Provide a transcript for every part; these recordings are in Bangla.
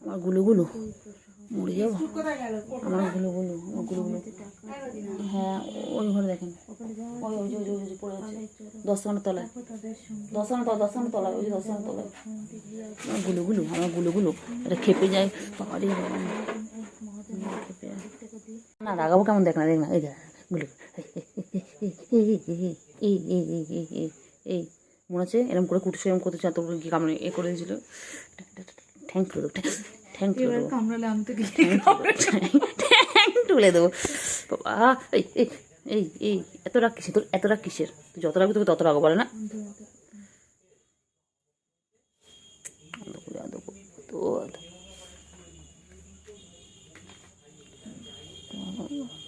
আমার গুলুগুলো মরে যাবো। আমার গুলুগুলো গুলুগুলো, হ্যাঁ ওই ঘরে দেখেন, ওই ওই যে ওই যে ওই যে পড়ে আছে 10 তলায়, 10 তলায়, ওই যে 10 তলায় আমার গুলুগুলো, আমার গুলুগুলো। এটা খেপে যায়, বাবারে বাবা, খেপে যায় না। রাগাবো কেমন, দেখ না, দেখ না, এই দেখ গুলু, এই এই এই এই এই এই মনে আছে এরকম করে কুটুস এরকম করতে চাও, তোর কি কামড়ে এ করে দিয়েছিল, ঠ্যাং তুলে দেবো, ঠ্যাং তুলে দেবো, ঠ্যাং তুলে দেবো বাবা। এই এই এই এই এত রাগ কিসের তোর, এত রাগ কিসের? তুই যত রাখবি তোকে তত রাগো, বলে না?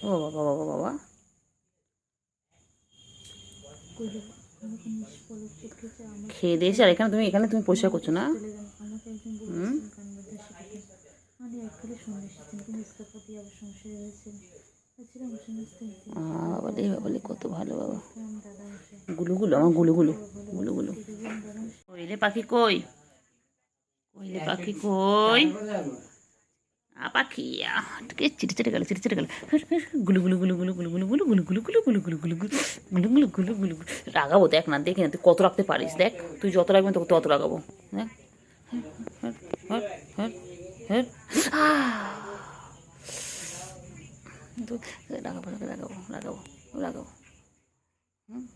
ও বাবা বাবা বাবা, খেয়ে দিয়েছি। আর এখানে তুমি, এখানে তুমি পরিষ্কার করছো না? বাবালে বাবালে কত ভালো বাবা। গুলুগুলো, আমার গুলুগুলো, গুলুগুলো। কইলে পাখি কই, কইলে পাখি কই, পাখি চিটে চিটে গেল, চিটে চিটে গেল, গুলু গুলু গুলু গুলু গুলু গুলু গুলু গুলু গুলু গুলু গুলু গুলু গুলু গুলু গুলু গুলু গুলু গুলু। রাগাবো, দেখ না, দেখি না তুই কত রাখতে পারিস, দেখ তুই যত রাখবি তোকে তত রাগাবো। দেখ রাগাবো রাগাবো রাগাবো রাগাবো।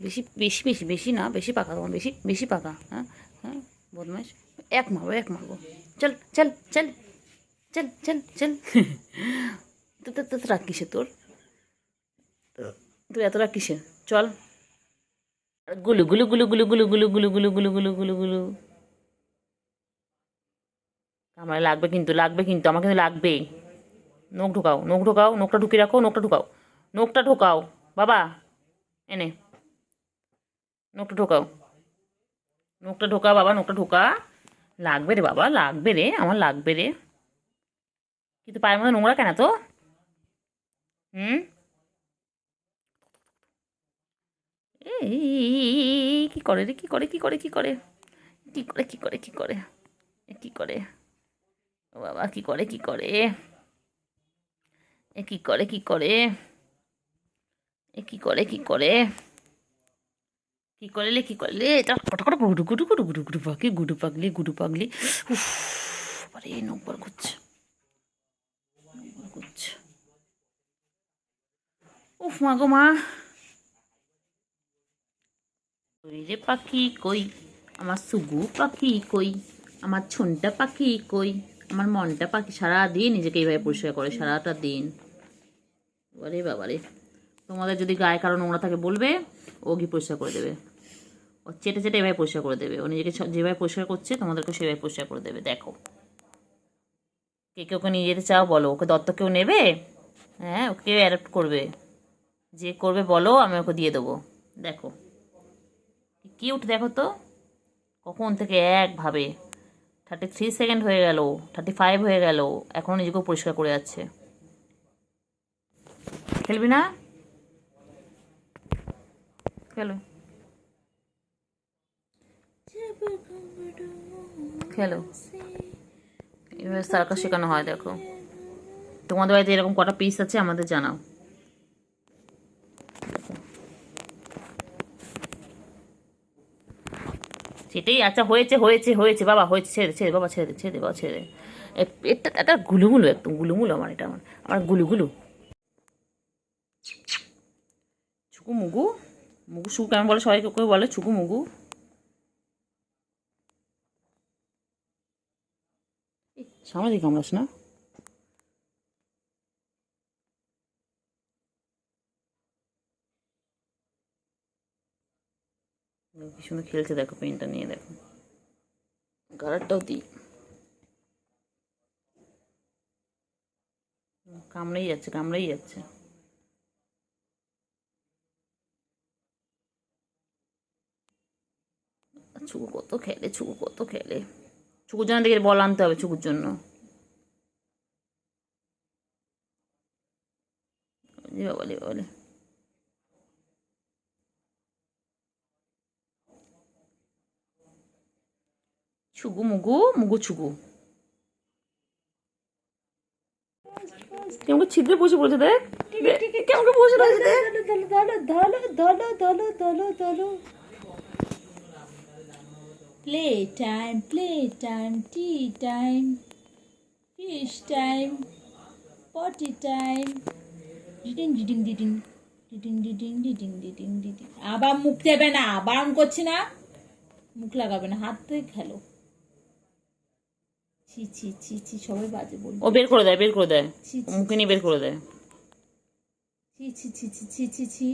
বেশি বেশি বেশি বেশি না, বেশি পাকা তোমার, বেশি বেশি পাকা। হ্যাঁ হ্যাঁ বদমাইশ, এক মারবো, এক মারবো। চল চল চল চল চল চল। তো তো রাগ কিসে তোর, তুই এত রাগ কিসে? চল। গুলু গুলু গুলু গুলু গুলু গুলু গুলু গুলু গুলু গুলু গুলু গুলু। আমার লাগবে কিন্তু, লাগবে কিন্তু, আমার কিন্তু লাগবে। নখ ঢোকাও, নখ ঢোকাও, নখটা ঢুকিয়ে রাখো, নখটা ঢোকাও, নখটা ঢোকাও বাবা, এনে নখটা ঢোকাও, নখটা ঢোকা বাবা, নখটা ঢোকা। লাগবে রে বাবা, লাগবে রে, আমার লাগবে রে। কিন্তু পায়ের মধ্যে নোংরা কেন তো? হুম, এই কি করে রে, কি করে, কি করে, কি করে, কি করে, কি করে, কি করে, কি করে, ও বাবা, কি করে, কি করে, এ কি করে, কি করে, এ কি করে, কি করে, কি করলে, কি করলে, এটা কটা গুডু গুডু গুডু গুডু গুডু পাখি, গুডু পাগলি, গুডু পাগলি। উফ, আরে নকবার করছে, করছে। উফ মা গো মা। কই রে পাখি কই, আমার সুগু পাখি কই, আমার ছনটা পাখি কই, আমার মনটা পাখি। সারাদিন নিজেকে এইভাবে পরিষ্কার করে, সারাটা দিন। বাবারে বাবারে, তোমাদের যদি গায়ে কারো নোংরা থাকে বলবে, ও গিয়ে পরিষ্কার করে দেবে। ও চেটে চেটে এভাবে পরিষ্কার করে দেবে, ও নিজেকে যেভাবে পরিষ্কার করছে তোমাদেরকে সেভাবে পরিষ্কার করে দেবে। দেখো, কে কে ওকে নিয়ে যেতে চাও বলো, ওকে দত্তক কেউ নেবে? হ্যাঁ, ওকে কেউ অ্যাডপ্ট করবে? যে করবে বলো, আমি ওকে দিয়ে দেবো। দেখো কিউট, দেখো তো কখন থেকে একভাবে 33 সেকেন্ড হয়ে গেল, 35 হয়ে গেল, এখনও নিজেকেও পরিষ্কার করে যাচ্ছে। খেলবি না? খেলো, খেলো, এভাবে সার্কাস শেখানো হয়। দেখো, তোমাদের বাড়িতে এরকম কটা পিস আছে আমাদের জানাও। সেটাই, আচ্ছা হয়েছে হয়েছে হয়েছে বাবা, হয়েছে, ছেড়ে ছেড়ে বাবা, ছেড়ে ছেড়ে বাবা, ছেড়ে। এটা এটা গুলুগুলো, একদম গুলুগুলো আমার, এটা আমার, আমার গুলুগুলো। ছুকু মুগু, মুগু সুকু কেমন বলে, সবাই কেউ বলে ছুকু মুগু। সামনে দিকে কামড়াস না। কি সুন্দর খেলছে দেখো, পেনটা নিয়ে দেখো, গাড়ারটাও দিই। কামড়েই যাচ্ছে, কামড়েই যাচ্ছে। ছুকু কত খেলে, ছুকু কত খেলে। ছুকুর জন্য দেখে বল আনতে হবে, ছুকুর জন্য। বলে বলে ছুকু মুগু, মুগু ছুকু। কেমন ছিদ্রে বসে পড়েছে দেখ, কেমন বসে রয়েছে দেখ। Play time, tea time, fish time, পটি টাইম, ডিডিং ডিডিং ডিডিং ডিডিং ডিডিং ডিডিং ডিডিং ডিডিং। আবার মুখ দেবে না, বারণ করছি না, মুখ লাগাবে না, হাত থেকে খেলো। ছি ছি ছি ছি, সবাই বাজে বলবে। ও বের করে দেয়, বের করে দেয়, মুখে নিয়ে বের করে দেয়। ছি ছি ছি ছি ছি ছি ছি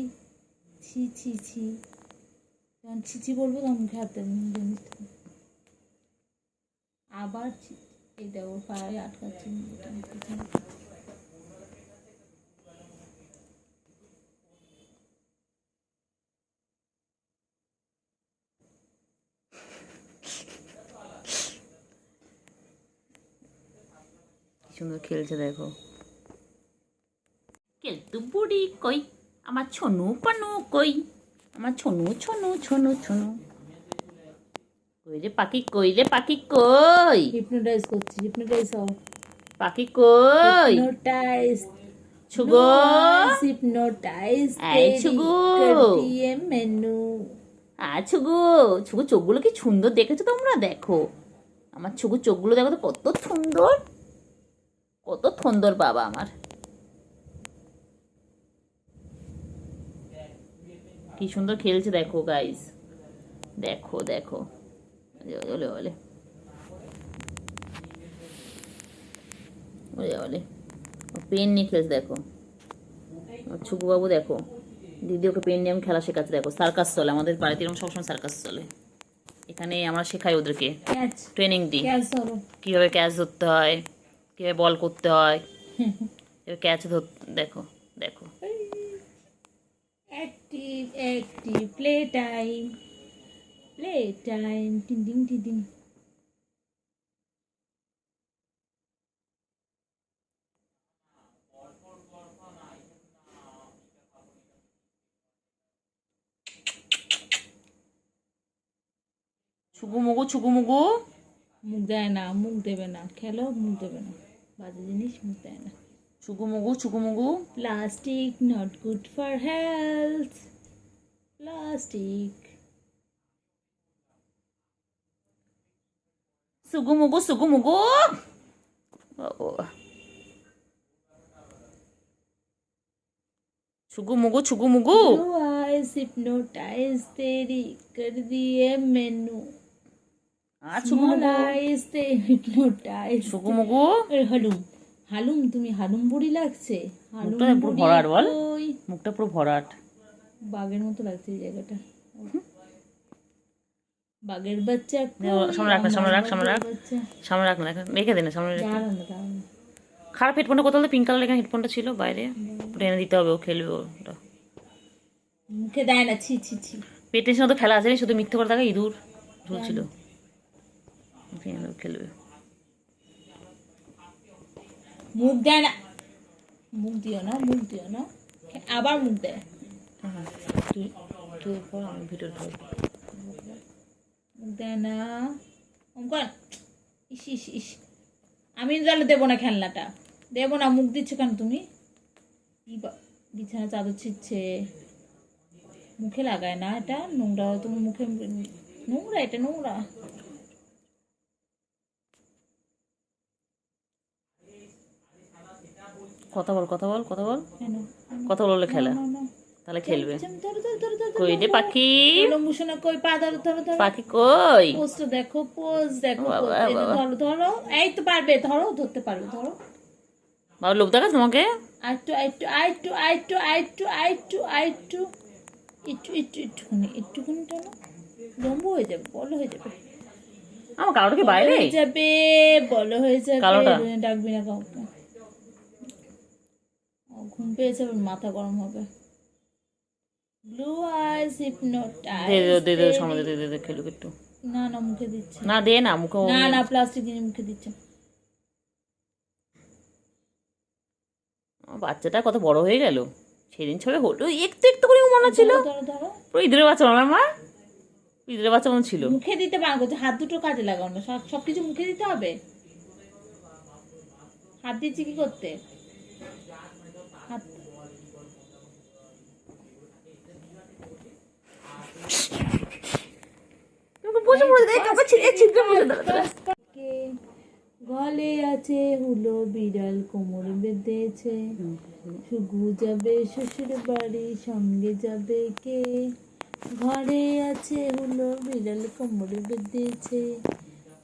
ছি ছি ছি, যখন ছি ছি বলবো তখন মুখে হাত দেবে। আবার এই দেখো পায়ে আটকাচ্ছে। সুন্দর খেলছে দেখো। খেলতু বুড়ি কই, আমার ছনু পানু কই, আমার ছনু ছনু ছনু ছনু কই রে পাখি, কই রে পাখি কই। হিপনোটাইজ করছি, হিপনোটাইজ হও। পাখি কই, হিপনোটাইজ ছুগো, হিপনোটাইজ এই ছুগু করতিয়ে মেনু। ছুগু, ছুগু চোখগুলো কি সুন্দর দেখেছো তোমরা? দেখো আমার ছুগু চোখগুলো, দেখো তো কত সুন্দর, কত সুন্দর বাবা আমার। কি সুন্দর খেলছে দেখো গাইস, দেখো দেখো। ওলে ওলে ওলে ওলে, পেন নিয়ে খেলছে দেখো। ছুকু বাবু দেখো, দিদি ওকে পেন নিয়ে আমি খেলা শেখাচ্ছে দেখো। সার্কাস চলে আমাদের বাড়িতে, এরকম সবসময় সার্কাস চলে। এখানে আমরা শেখাই ওদেরকে, ট্রেনিং দিই কিভাবে ক্যাচ ধরতে হয়, কিভাবে বল করতে হয়, ক্যাচ দেখো দেখো। Active active, play time, play time, টিং টিং টিং। ছুগু মুগু, ছুগু মুগু, মুখ দেয় না, মুখ দেবে না, খেলো মুখ দেবে না, বাজে জিনিস মুখ দেয় না। ছুগু মুগু, ছুগু মুগু। Plastic not good for health, plastic. সুগু মুগু, সুগু মুগু। छुगु मुगु, छुगु मुगु। हिप्नोटाइज तेरी कर दिए मैनू। छुगु मुगु, हिप्नोटाइज। छुगु मुगु। हालुम हालुम, তুমি হালুম বুড়ি লাগছে। মুখটা পুরো ভরাট বল, মুখটা পুরো ভরাট, বাঘের মতো লাগছে এই জায়গাটা। বাঘের বাচ্চা। সামনে রাখ না, সামনে রাখ, সামনে রাখ, সামনে রাখ না, রেখে দে না, সামনে রেখে। খারাপ হেডফোনটা কোথাও পিঙ্ক কালার এখানে হেডফোনটা ছিল বাইরে, ওটা এনে দিতে হবে, ও খেলবে ওটা। মুখে দেয় না, ছি ছি ছি। পেটের সাথে খেলা আছে, শুধু মিথ্যে করে থাকে, ইঁদুর ঝুলছিল, খেলবে। মুখ দেয় না, মুখ দিও না, মুখ দিও না, আবার মুখ দেয়। তুই তুই পর, আমি ভিডিও করব। মুখ দেয় না, ইস ইস ইস। আমি তাহলে দেবো না খেলনাটা, দেবো না। মুখ দিচ্ছ কেন তুমি? বিছানা চাদর ছিচ্ছে, মুখে লাগায় না, এটা নোংরা, তোমার মুখে নোংরা, এটা নোংরা। কথা বল, কথা বল, কথা বল, কথা বললে খেলা, তাহলে খেলবে। কই রে পাখি, কই পা ধরো, ধরো ধরো পাখি কই, পোস্ট দেখো, পোজ দেখো, ধরো ধরো, এই তো পারবে, ধরো, ধরতে পারবে, ধরো। বাবা লোক দেখা তোমাকে, আইটু আইটু আইটু আইটু আইটু আইটু আইটু, একটু একটু একটুখানি, একটুখানি টানো, লম্বা হয়ে যাবে, বড় হয়ে যাবে। আমার কালোটা কি বাইরে হয়ে যাবে, বড় হয়ে যাবে, কালোটা ডাকবি না কাউকে। ঘুম পেয়েছে, মাথা গরম হবে। ব্লু আইজ হিপনোটাইজ, দে দে দে, সামনে দে দে দে, খেলুক একটু। না না, মুখে দিচ্ছে না, দে না মুখে, না না, প্লাস্টিক দিয়ে মুখে দিচ্ছে। বাচ্চাটা কত বড় হয়ে গেল, সেদিন ছবি হলো একটু একটু করে মনে ছিল, পুরো ইঁদুরের বাচ্চা আমার মা, ইঁদুরের বাচ্চা মনে ছিল। মুখে দিতে পারবো, হাত দুটো কাজে লাগাও না, সবকিছু মুখে দিতে হবে। হাত দিচ্ছি কি করতে? হাত তোমাকে বসে পড়ে দেয়, তোমাকে ছিটকে বসে দাঁড়া। গলে আছে হুলো বিড়াল কোমর বেঁধেছে, শুগু যাবে শ্বশুর বাড়ি সঙ্গে যাবে কে? ঘরে আছে হুলো বিড়াল কোমর বেঁধেছে,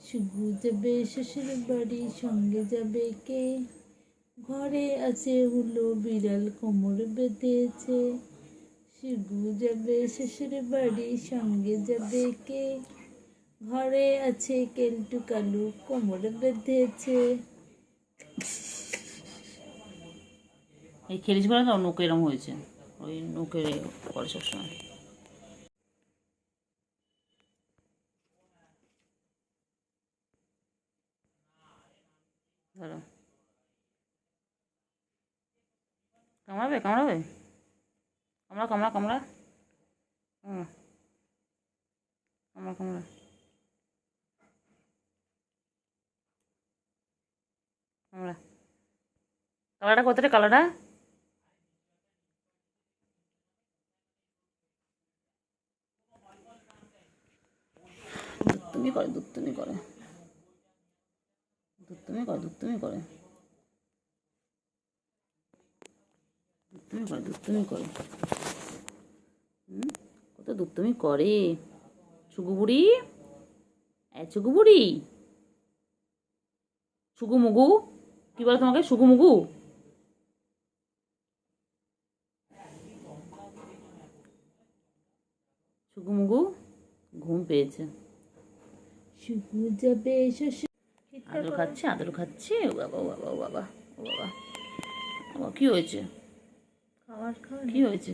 শুগু যাবে শ্বশুর বাড়ি সঙ্গে যাবে কে? ঘরে আছে হুলো বিড়াল কোমর বেঁধেছে, শুগু যাবে শ্বশুর বাড়ি সঙ্গে যাবে কে? ঘরে আছে কেলটু কালু কোমর বেঁধেছে। এই খেলিস বলে তো নৌকে এরম হয়েছে, ওই নৌকে করে সবসময়। ধরো, কামড়াবে কামড়াবে, কামড়া কামড়া কামড়া, কামড়া কামড়া কামড়া। কামড়া, কালারটা কোথায় কালারটা? দুত্তুমি করে দুত্তুমি করে দুত্তুমি করে দুত্তুমি করে দুত্তুমি করে দুত্তুমি করে কত দুত্তুমি করে। ছুগু বুড়ি, ছুগু বুড়ি, ছুগু মুগু, কি বলে তোমাকে? ছুগু মুগু। ছুগু মুগু ঘুম পেয়েছে, শুগু যাবে শ্বশুর। আদর খাচ্ছে আদর খাচ্ছে। ও বাবা ও বাবা ও বাবা ও বাবা, বাবা কি হয়েছে? খাবার খাওয়া কি হয়েছে?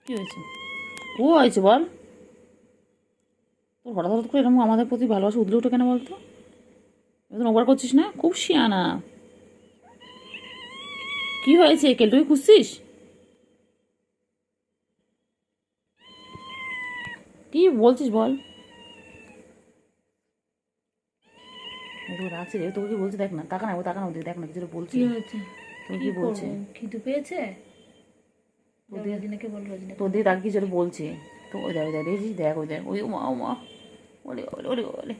কি হয়েছে? ও হয়েছে বল। তোর হঠাৎ হঠাৎ করে এরকম আমাদের প্রতি ভালোবাসা উদলে উঠে কেন বলতো? এবার ওভার করছিস না, খুব শিয়ানা। কি হয়েছে? কেলটুকে খুঁজছিস? কি বলছিস বল। রাখছি রে, তোকে কি বলছি দেখ না, তাকা না, ও তাকা না, ওদিকে দেখ না, কিছু বলছি। কি হয়েছে? তোকে কি বলছে? খিদে পেয়েছে? রোজিনাকে বল, রোজিনা তোর দিকে তাকে কিছু বলছে তো। ওই দেখ, ওই দেখ, দেখছিস? দেখ, ওই দেখ, ওই মা ও মা, ওলে ওলে ওলে ওলে,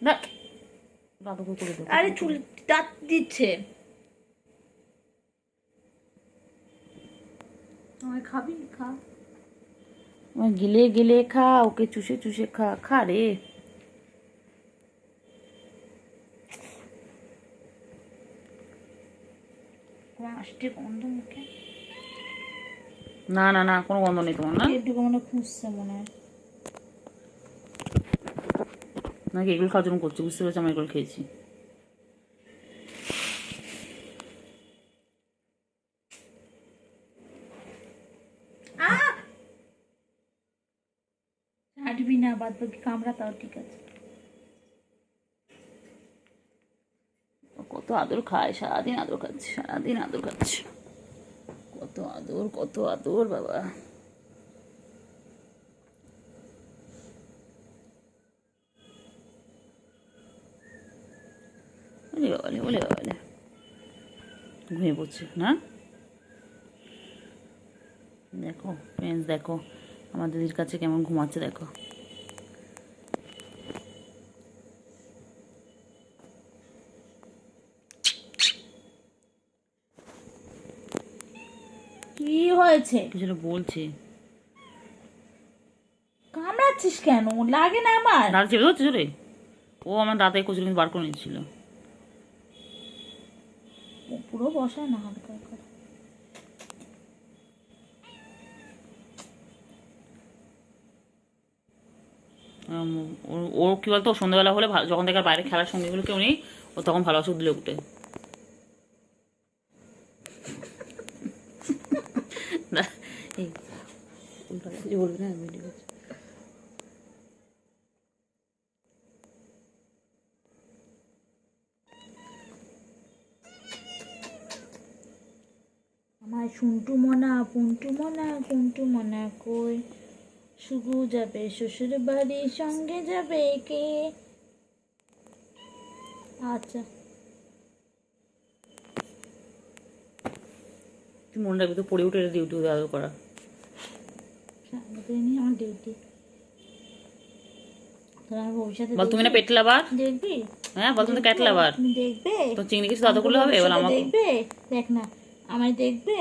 দেখ দাদু করে দেখ। আরে চুল দাঁত দিচ্ছে। আমায় খাবি? খা। গিলে গিলে খা, ওকে চুষে চুষে খা, খা রে। আসছে গন্ধ মুখে। না না না, কোনো গন্ধ নেই তোমার, না? একটু মনে খুঁজছে মনে হয়। নাকি এগুলো খাওয়ার জন্য করছি, বুঝতে পেরেছি, আমি এগুলো খেয়েছি। হাঁটবি না, বাদ বাকি কামড়া তাও ঠিক আছে। কত আদর খায়, সারাদিন আদর খাচ্ছে, সারাদিন আদর খাচ্ছে। কত আদর, কত আদর বাবা। ওলে বাবালে, ওলে বাবালে, ঘুমিয়ে পড়ছে না? দেখো ফ্রেন্ডস, দেখো আমার দিদির কাছে কেমন ঘুমাচ্ছে, দেখো। কি হয়েছে? কিছু বলছে। কামড়াচ্ছিস কেন? লাগে না আমার? দাঁত চেপে ধরছে জোরে। ও আমার দাঁতে কচুরি কিন্তু বার করে নিচ্ছিল। পুরো বসা না, হালকা হালকা। ও কি বলতো, সন্ধ্যাবেলা হলে যখন দেখার বাইরে খেলার সঙ্গীগুলো কেউ নেই, ও তখন ভালোবাসা দিলে উঠে এই উল্টা কিছু বলবি না, ভিডিও করছি। আমার শুন্টু মনা, পুন্টু মনা, কুন্টু মনা কই? শুগু যাবে শ্বশুর বাড়ি সঙ্গে যাবে কে? আচ্ছা। তুই মনে রাখবি তো পড়ে উঠে এটা ডিউটি আদর করা। সারাদিনই আমার ডিউটি। তোর আমি ভবিষ্যতে বল তুমি না পেট লাভার? দেখবি? হ্যাঁ বল তুমি তো ক্যাট লাভার। তুমি দেখবে? তো চিংড়ি কিছু আদর করলে হবে? বল আমাকে দেখবে? দেখ না, আমায় দেখবে,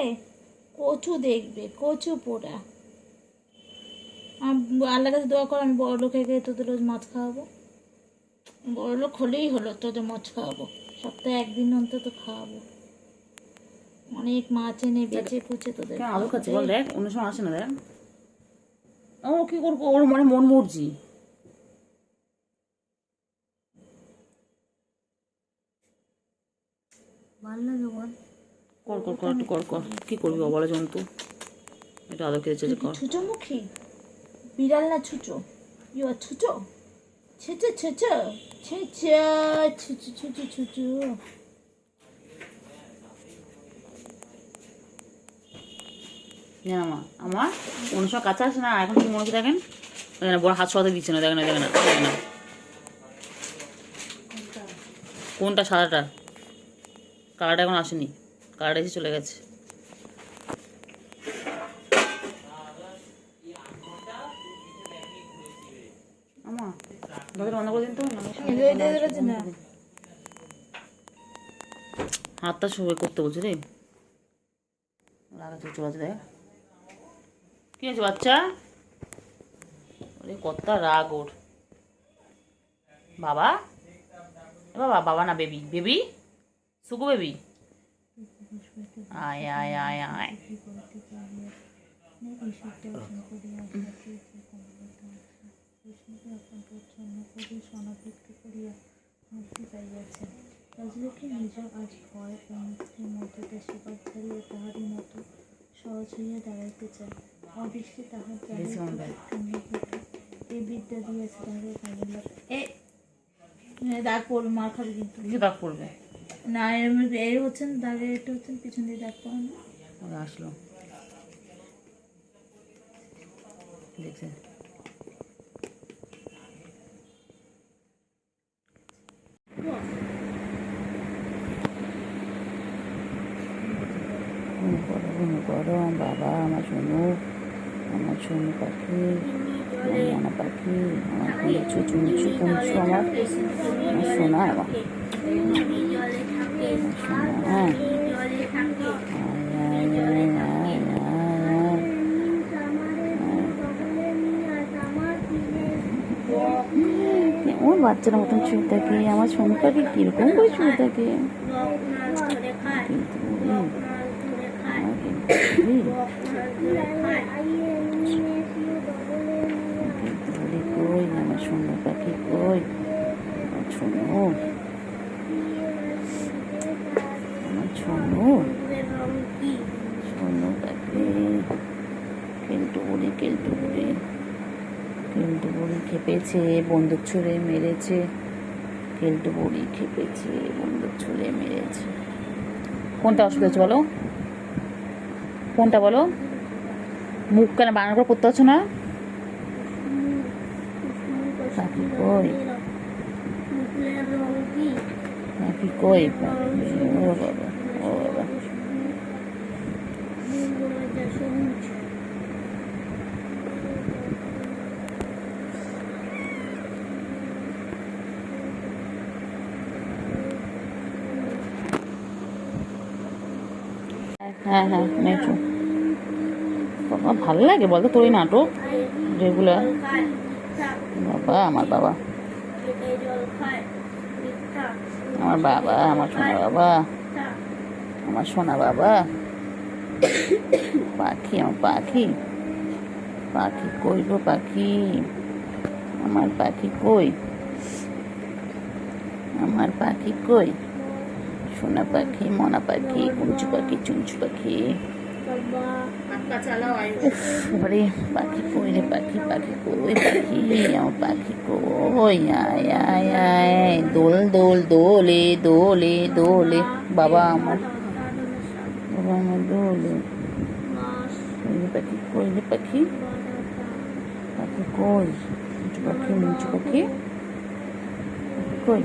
কচু দেখবে, কচু পোড়া। আল্লাহর কাছে দোয়া কর আমি বড় লোক হয়ে গিয়ে তোদের রোজ মাছ খাওয়াবো। বড় লোক হলেই হলো, তোদের মাছ খাওয়াবো, সপ্তাহে একদিন অন্তত খাওয়াবো। অনেক মাছ এনে বেচে কুচে তোদের কেন আদর খাচ্ছে বল? দেখ অন্য সময় আসে না, দেখ ও কি করবো, ওর মনে মন মর্জি। ভালো লাগে বল? কর কর কর একটু কর কর, কি করবি অবলা জন্তু, এটা আদর খেয়েছে যে কর। ছুচোমুখী বিড়াল না ছুচো? ইউ আর ছুচো, ছুচো ছুচো ছুচো ছুচো ছুচো ছুচো। হ্যাঁ আমার অন্য সময় কাছে আসে না, এখন কি মনে হচ্ছে দেখেন, দেখেন না বড় হাত সরাতে দিচ্ছে না, দেখেন না দেখেন না দেখেন না। কোনটা? সাদাটা? কালারটা এখন আসেনি, কালারটা এসে চলে গেছে। আমা দাদা রান্না করে দিন তো, হাতটা সবাই করতে বলছে রে, লাগাচ্ছে চলে আছে দেখ। কি আছে বাচ্চা? ওরে কত রাগ ওর। বাবা বাবা, বাবা না বেবি, বেবি সুকু বেবি, আয় আয় আয় আয়। রাজলক্ষ্মী নিজ আজ ভয় ও মুক্তির মধ্যে দেশিবাদ ছাড়িয়া তাহারই মতো সহজ হইয়া দাঁড়াইতে চায়। অদৃষ্টে তাহার এই বিদ্যা দিয়েছে তাহাদের কাজের লোক। দাগ পড়বে, মার খাবে কিন্তু। কিছু দাগ পড়বে না, এর হচ্ছেন দাগে, এটা হচ্ছেন পিছন দিয়ে দাগ পড়ে না। আসলো দেখছে। গরম বাবা, আমার সোনু, আমার সোনু পাখি, আমার মনা পাখি, আমার কুঞ্চু চুঞ্চু কুঞ্চু, আমার সোনা, আমার সোনা। ওর বাচ্চার মতন শুয়ে থাকে, আমার সোনু পাখি কিরকম করে শুয়ে থাকে। কই আমার সোনু পাখি, কই আমার সোনু, আমার সোনু, সোনু পাখি। কেলটু বুড়ি, কেলটু বুড়ি, কেলটু বুড়ি খেপেছে, বন্দুক ছুঁড়ে মেরেছে। কেলটু বুড়ি খেপেছে, বন্দুক ছুঁড়ে মেরেছে। কোনটা অসুবিধা হচ্ছে বলো, কোনটা বলো? মুখ কেন বানানো করে করতে পারছো না? পাখি কই, পাখি কই, ও বাবা, ও বাবা। হ্যাঁ হ্যাঁ মেট্রো বাবা, ভালো লাগে বলতো তোর এই নাটক রেগুলার? বাবা আমার বাবা, আমার বাবা, আমার সোনা বাবা, আমার সোনা বাবা, পাখি, আমার পাখি, পাখি কই গো পাখি, আমার পাখি কই, আমার পাখি কই, সোনা পাখি, মনা পাখি, কুঞ্চু পাখি, চুঞ্চু পাখি। বাবারে পাখি কই রে, পাখি, পাখি কই, পাখি আমার পাখি কই, আয় আয় আয়, দোল দোল দোলে দোলে দোলে, বাবা আমার, বাবা আমার দোলে। কই রে পাখি, কই রে পাখি, পাখি কই, মুচু পাখি, মুচু পাখি, কই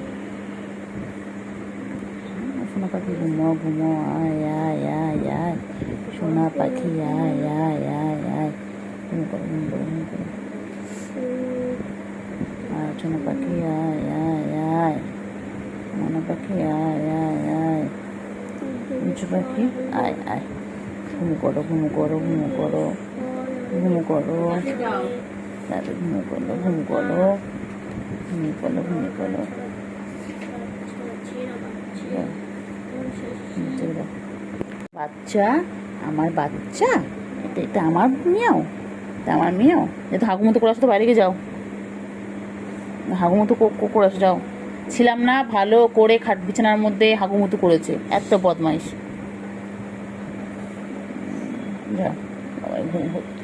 সোনা পাখি, ঘুমো ঘুমো, আয় আয় আয় আয়। সোনা পাখি আয় আয় আয় আয়, ঘুম করো ঘুম করো ঘুম করো। আর সোনা পাখি আয় আয় আয়, মনা পাখি আয় আয় আয়, মিঠু পাখি আয় আয়, ঘুম করো ঘুম করো ঘুম করো ঘুম করো, তাহলে ঘুম করো ঘুম করো ঘুমিয়ে পড়ো ঘুমিয়ে পড়ো। বাচ্চা, আমার বাচ্চা, এটা এটা আমার মেয়েও, এটা আমার মেয়েও। যেহেতু হাগুমতো করে আসো তো বাইরে গিয়ে যাও, হাগুমতো করে আসো যাও। ছিলাম না ভালো করে খাট বিছানার মধ্যে হাগুমতো করেছে, এত বদমাইশ। যাও বাবা ঘুম হচ্ছে।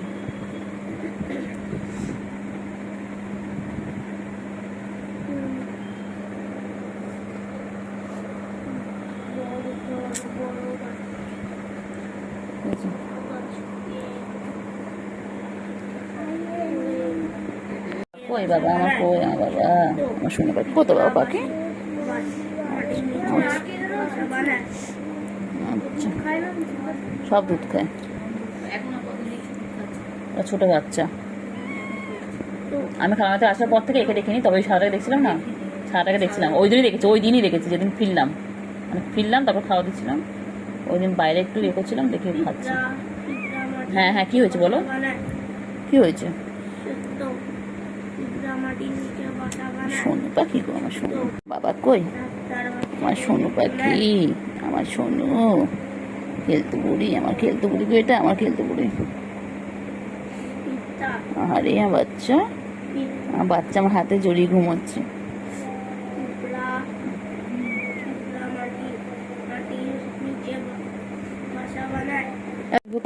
কই বাবা আমার, কই আমার বাবা, আমার শুনে পাখি কত বাবা পাখি। আচ্ছা, সব দুধ খায়, ছোট বাচ্চা। আমি খালামাতে আসার পর থেকে একে দেখিনি, তবে ওই সারাটাকে দেখছিলাম না, সারাটাকে দেখছিলাম ওই দিনই দেখেছি, ওই দিনই দেখেছি যেদিন ফিরলাম, মানে ফিরলাম তারপর খাওয়া দিচ্ছিলাম, ওই দিন বাইরে একটু ইয়ে করছিলাম দেখে খাচ্ছি। হ্যাঁ হ্যাঁ, কি হয়েছে বলো, কি হয়েছে? সোনু পাখি গো, আমার সোনু বাবা কই, আমার সোনু পাখি, আমার সোনু খেলতে বুড়ি, আমার খেলতে বুড়ি গো, এটা আমার খেলতে বুড়ি। আরে আমার বাচ্চা, আমার বাচ্চা আমার হাতে জড়িয়ে ঘুমোচ্ছে।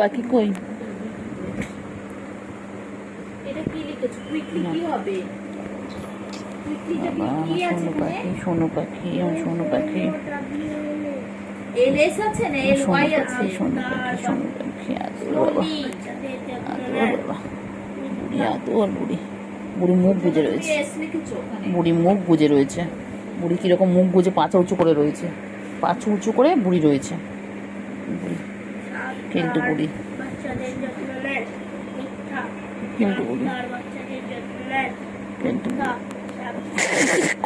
পাখি কই, বাবা আমার সোনু পাখি, সোনু পাখি, আমার সোনু পাখি, সোনু পাখি, সোনু পাখি, সোনু পাখি, আদর বাবা, আদর বাবা, বুড়ি আদর, বুড়ি, বুড়ি মুখ বুজে রয়েছে, বুড়ি মুখ বুজে রয়েছে, বুড়ি কিরকম মুখ বুজে পাঁচা উঁচু করে রয়েছে, পাঁচু উঁচু করে বুড়ি রয়েছে, বুড়ি কিন্তু বুড়ি, কিন্তু বুড়ি, কিন্তু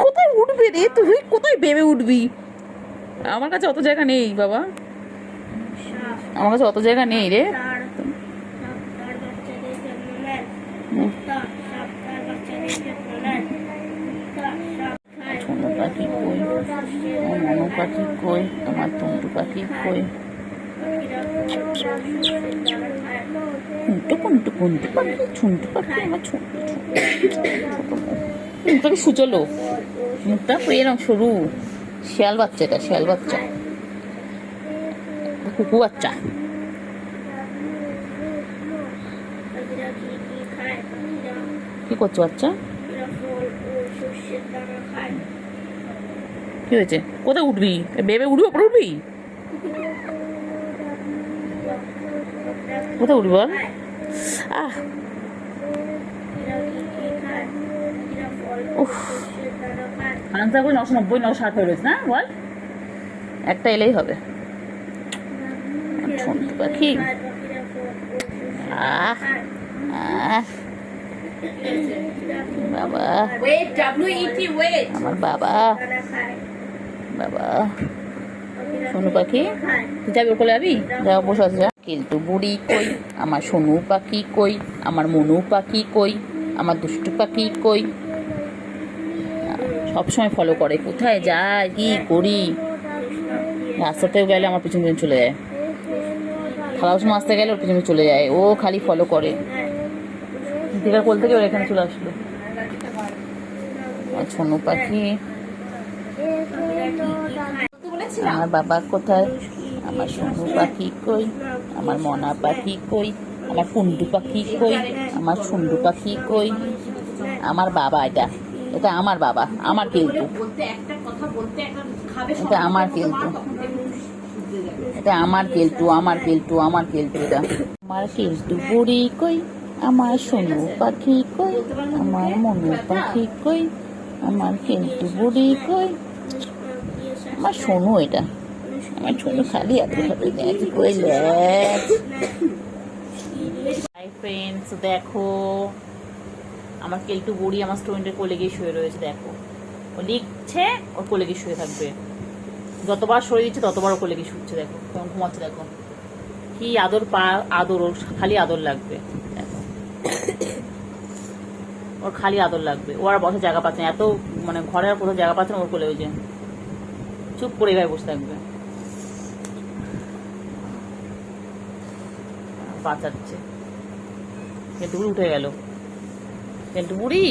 কোথায় উঠবে রে তুই, কোথায় ভেবে উঠবি? আমার কাছে অত জায়গা নেই বাবা, আমার কাছে অত জায়গা নেই রে। সোনু পাখি কই, আমার মনু পাখি কই, আমার টুন্টু পাখি কই, কুন্টু কুন্টু কুন্টু পাখি, ছুন্টু পাখি, আমার ছোট মুখটাকে সুচলো, মুখটা এরকম সরু, শিয়াল বাচ্চা, এটা শিয়াল বাচ্চা, কুকু বাচ্চা। কি করছো বাচ্চা, কি হয়েছে, কোথায় উঠবি, বেবে উঠবি, ওপরে উঠবি, কোথায় উঠবি বল? আহ আনসার করে 990 960 হয়ে রয়েছে না, বল একটা এলেই হবে। ছোট্ট পাখি, আহ আহ বাবা, আমার বাবা, বাবা সোনু পাখি, তুই যাবি ওর কোলে, যাবি, যা বসে আছে যা। কিন্তু বুড়ি কই, আমার সোনু পাখি কই, আমার মনু পাখি কই, আমার দুষ্টু পাখি কই, সবসময় ফলো করে, কোথায় যায় কি করি, রাস্তাতেও গেলে আমার পিছন পিছন চলে যায়, খালার সময় আসতে গেলে ওর পিছনে চলে যায়, ও খালি ফলো করে। দীঘার কোল থেকে ওর এখানে চলে আসলো। সোনু পাখি, আমার বাবা কোথায়, আমার সোনু পাখি কই, আমার মনা পাখি কই, আমার কুন্ডু পাখি কই, আমার সুন্ডু পাখি কই, আমার বাবা, এটা এটা আমার বাবা, আমার কিন্তু, এটা আমার কিন্তু, এটা আমার কেলটু, আমার কেলটু, আমার কেলটু, এটা আমার কেলটু বুড়ি কই, আমার সোনু পাখি কই, আমার মনু পাখি কই, আমার কেলটু বুড়ি কই, আমার সোনু, এটা আমার ছোট খালি এত হাই ফ্রেন্ডস, দেখো আমার কেলটু বুড়ি আমার স্টুডেন্টের কোলে গিয়ে শুয়ে রয়েছে। দেখো ও লিখছে, ওর কোলে গিয়ে শুয়ে থাকবে। যতবার সরে দিচ্ছে ততবার ও কোলে গিয়ে শুচ্ছে। দেখো কেমন ঘুমাচ্ছে, দেখো কি আদর আদর, ওর খালি আদর লাগবে। দেখো ওর খালি আদর লাগবে, ও আর বসার জায়গা পাচ্ছে না, এত মানে ঘরে আর কোথাও জায়গা পাচ্ছে না ওর কোলে। ওই যে চুপ করে এভাবে বসে থাকবে, বাঁচাচ্ছে। কেন্টু বুড়ি উঠে গেল, কেন্টু বুড়ি